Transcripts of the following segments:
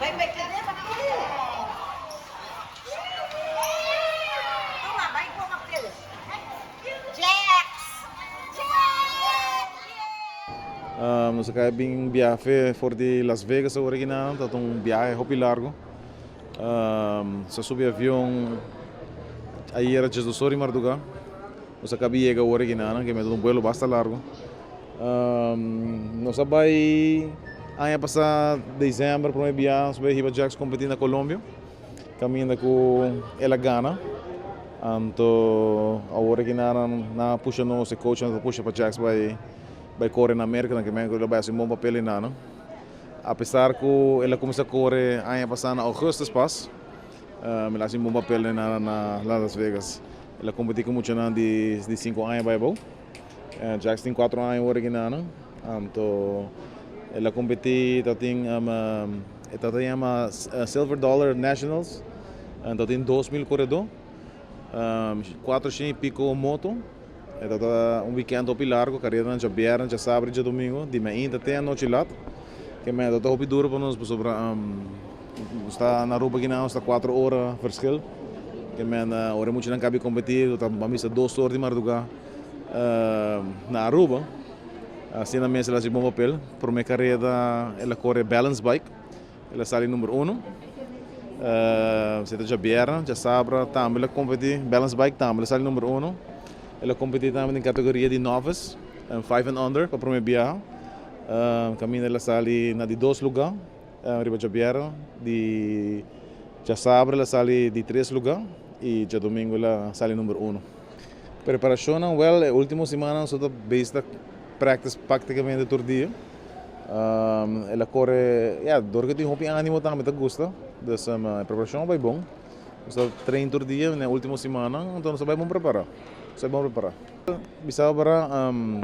Vai cadê aquele? Vamos lá, vai com aquele. Jax! Nós acabamos viaje for de Las Vegas agora aqui na, tá viaje hopi largo. Sa subi avião aí era 2 horas e marduga. Nós acabamos de chegar agora aqui na, que é um vuelo bastante largo. Nós vai ano passado dezembro para viajar, sobre Hiba Jax competir na Colômbia. Caminhando com ela Gana. Então agora aqui na puxa nosso coach, na puxa para Jax vai correr na América, que ele vai fazer um bom papel em nada. Apesar que ela começou a correr ano passado na agosto pas, ela faz um bom papel na Las Vegas. Ela competiu com muito de 5 anos vai bom. Jax tem 4 anos agora aqui na, então ela competiu, tem Silver Dollar Nationals, então tem 2.000 corredores, 400 e pico moto. Um weekend op largo, carreira já viernes, já sábado, já domingo, de manhã até a noite lá. Que me dá hopi duro para nós, sobre está na Aruba aqui não, está 4 horas verschil. Que me na hora muito não cabe competir, está para mim está 2 horas de madrugada na Aruba. Assim na mesa ela se bom papel, por minha carreira ela corre balance bike, ela sai número 1. Você já viernes, já sábado, também ela compete balance bike, também ela sai número 1. Ela competiu também em categoria de novice, 5 and under, para o primeiro viagem. Caminho ela sai na de 2 lugares, riba de Jabiera, de já sábado ela sai de 3 lugares e já domingo ela sai número 1. Preparação, well, última semana nós estamos base practice praticamente todo dia. Ela corre, dor que tem um ânimo também, me gusta. Então, a preparação vai bom. Nós treino todo dia na última semana, então nós vai bom preparar. Saya bom preparar. Bisa para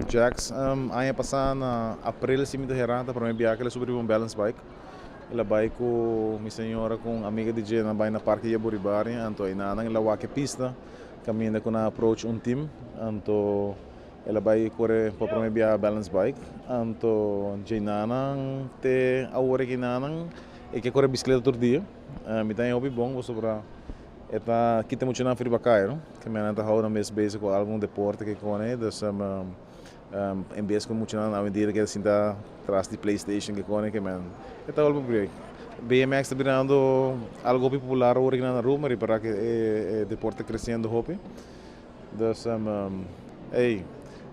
Jax ano passado na abril se me derrata para minha viagem ela sobre um balance bike. Ela vai com minha senhora com amiga de Jena vai na parque Yaburibari, então aí na ela vai que pista, caminha com na approach team, então ela vai correr para minha viagem balance bike, então Jena te a hora que e que corre bicicleta todo dia. Me tem hobby bom sobre Eta kita muito na free bakai, não? Que me nanta hau na mes base com algum deporte que cone, então em vez com muito na avenida que assim tá atrás de PlayStation que cone que man. Eta algo break. BMX está virando algo popular hoje na Roma, para que é deporte crescendo hobby. Então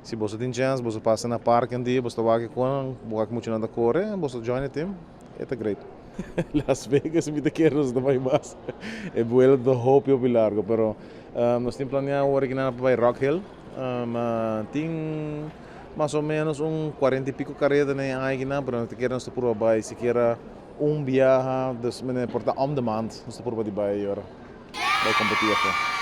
se você tem chance, você passa na parque um dia, você vai com muito na corre, você join a team, é great. Las Vegas me quero nos também mais é vuelo do Hopi ou largo, pero nós temos planeado original para Rock Hill, tem mais ou menos 40 e pico carreira na área, pero nós queremos por vai se quer viagem, dus men porta on demand, nós por vai agora vai competir.